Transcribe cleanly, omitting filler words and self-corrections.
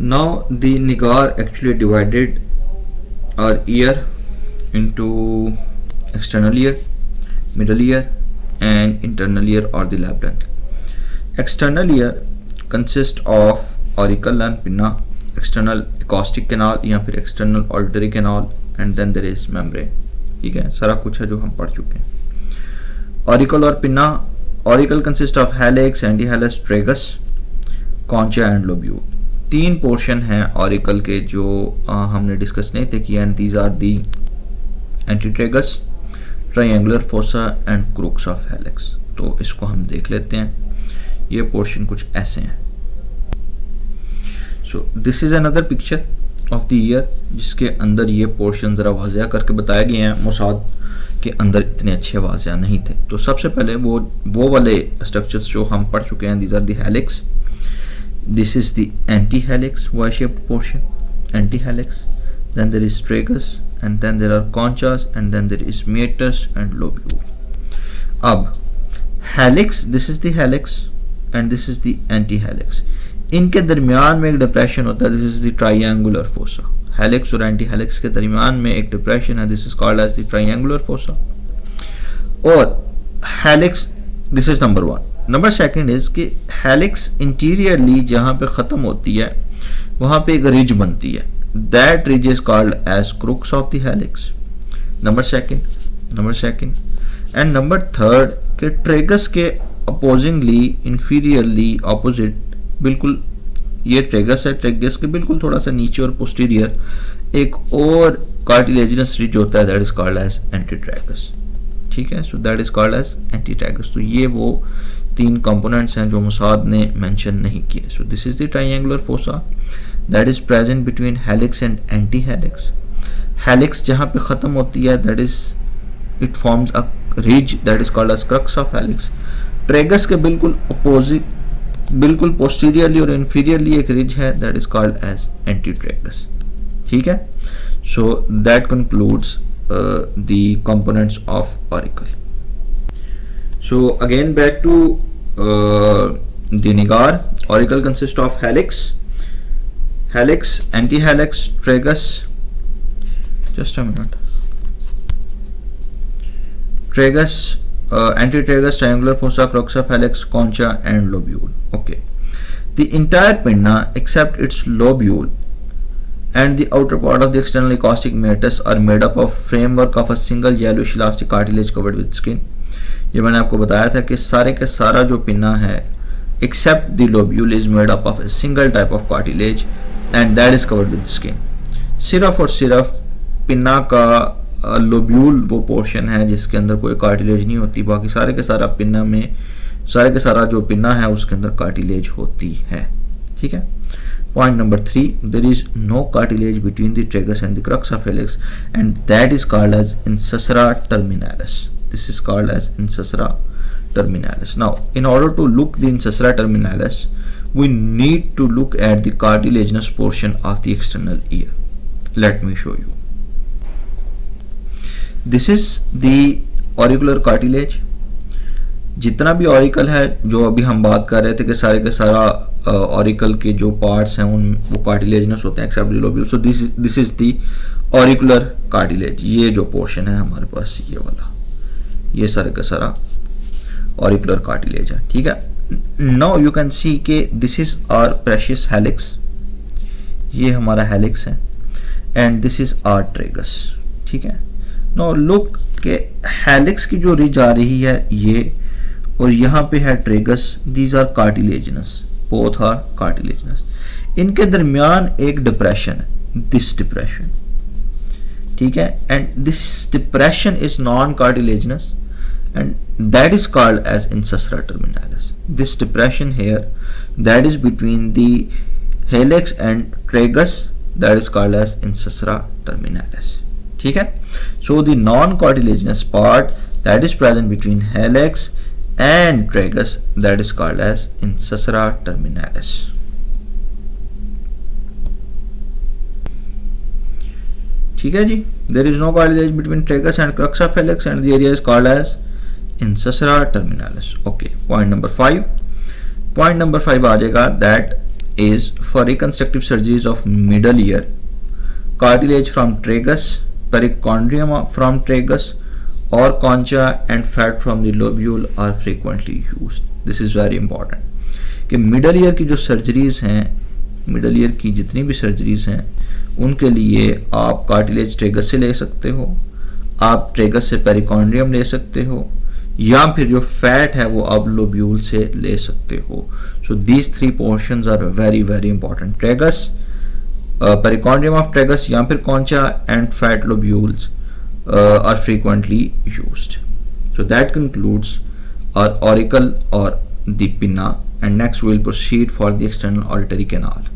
Now the Nigar actually divided our ear into external ear, middle ear and internal ear or the labyrinth. External ear consists of auricle and pinna, external acoustic canal या फिर external auditory canal and then there is membrane. ठीक है, सारा कुछ है जो हम पढ़ चुके हैं. Auricle और pinna. Auricle consists of hallux, antihalus, tragus, concha and lobule. तीन पोर्शन हैं ऑरिकल के जो हमने डिस्कस नहीं थे किया, and these are the antitragus, triangular fossa and crux of helix. तो इसको हम देख लेते हैं. ये पोर्शन कुछ ऐसे हैं. सो this is another picture of the year जिसके अंदर ये पोर्शन ज़रा वाज़िया करके बताए गए हैं. मोसाद के अंदर इतने अच्छे वाज़िया नहीं थे. तो सबसे पहले वो वाले स्ट्रक्चर्स जो हम पढ़ चुके हैं, these are the helix. This is the antihelix, Y-shaped portion, antihelix. Then there is tragus, and then there are conchas, and then there is meatus and lobule. अब helix, this is the helix, and this is the antihelix. इनके दरमियान में एक depression होता है. This is the triangular fossa. Helix और antihelix के दरमियान में एक डिप्रेशन है. This is called as the triangular fossa. और helix, this is number one. Number second is कि हेलिक्स इंटीरियरली जहाँ पे ख़त्म होती है वहाँ पे एक रिज बनती है. That ridge is called as crux of the helix. Number second and number third के ट्रेगस के अपोजिंगली इंफीरियरली ऑपोजिट, बिल्कुल ये ट्रेगस है, ट्रेगस के बिल्कुल थोड़ा सा नीचे और पोस्टीरियर एक और कार्टिलेजिनस रिज होता है. That is called as antitragus. ठीक है, so that is called as antitragus. तो ये वो तीन कंपोनेंट्स हैं जो मुसाद ने मेंशन नहीं किए. So this is the triangular fossa that is present between helix and anti helix. Helix जहाँ पे ख़त्म होती है that is it forms a ridge that is called as crux of helix. Tragus के बिल्कुल अपोजिट, बिल्कुल पोस्टीरियरली और inferiorly एक रिज है that is called as anti tragus. ठीक है, so that concludes the components of auricle. So again back to the Nigar. Auricle consists of helix, antihelix, tragus. Just a minute. Tragus, antitragus, triangular fossa, crux of helix, concha and lobule. Okay. The entire pinna except its lobule and the outer part of the external acoustic meatus are made up of framework of a single yellowish elastic cartilage covered with skin. ये मैंने आपको बताया था कि सारे के सारा जो पिन्ना है except the lobule is made up of a single type of cartilage and that is covered with skin. सिर्फ और सिर्फ पिन्ना का लोब्यूल वो पोर्शन है जिसके अंदर कोई कार्टिलेज नहीं होती. बाकी सारे के सारा पिन्ना में, सारे के सारा जो पिन्ना है उसके अंदर कार्टिलेज होती है. ठीक है. Point number 3, there is no cartilage between the tragus and the crux of helix and that is called as incisura terminalis. This is called as incisura terminalis. Now in order to look the incisura terminalis we need to look at the cartilaginous portion of the external ear. Let me show you. This is the auricular cartilage. जितना भी auricle है जो अभी हम बात कर रहे थे कि सारे के सारा ऑरिकल के जो पार्ट्स हैं उन वो कार्टिलेजिनस होते हैं except the lobule. So this is the auricular cartilage. ये जो पोर्शन है हमारे पास ये वाला, ये सारे का सारा ऑरिकुलर कार्टिलेज है. ठीक है. नाउ यू कैन सी के this is our precious helix. ये हमारा हेलिक्स है and this is our tragus. ठीक है. नाउ लुक के हेलिक्स की जो रिज आ रही है ये, और यहाँ पे है tragus. These are cartilaginous, both are cartilaginous. इनके दरमियान एक डिप्रेशन है, दिस डिप्रेशन. ठीक है. And this depression is non cartilaginous and that is called as incisura terminalis. This depression here that is between the helix and tragus that is called as incisura terminalis. ठीक है. So the non cartilaginous part that is present between helix and tragus that is called as incisura terminalis. ठीक है जी. There is no cartilage between tragus and crux of helix and the area is called as incisura terminalis. Okay. Point number 5 आ जाएगा that is for reconstructive surgeries of middle ear, cartilage from tragus, perichondrium from tragus, or concha and fat from the lobule are frequently used. This is very important कि middle ear की जो surgeries हैं, middle ear की जितनी भी surgeries हैं उनके लिए आप कार्टिलेज ट्रेगस से ले सकते हो, आप ट्रेगस से पेरिकॉन्ड्रियम ले सकते हो, या फिर जो फैट है वो आप लोब्यूल से ले सकते हो. So these three portions are very very important. Tragus, perichondrium of tragus या फिर concha and fat lobules are frequently used. So that concludes our auricle or the pinna, and next we will proceed for the external auditory canal.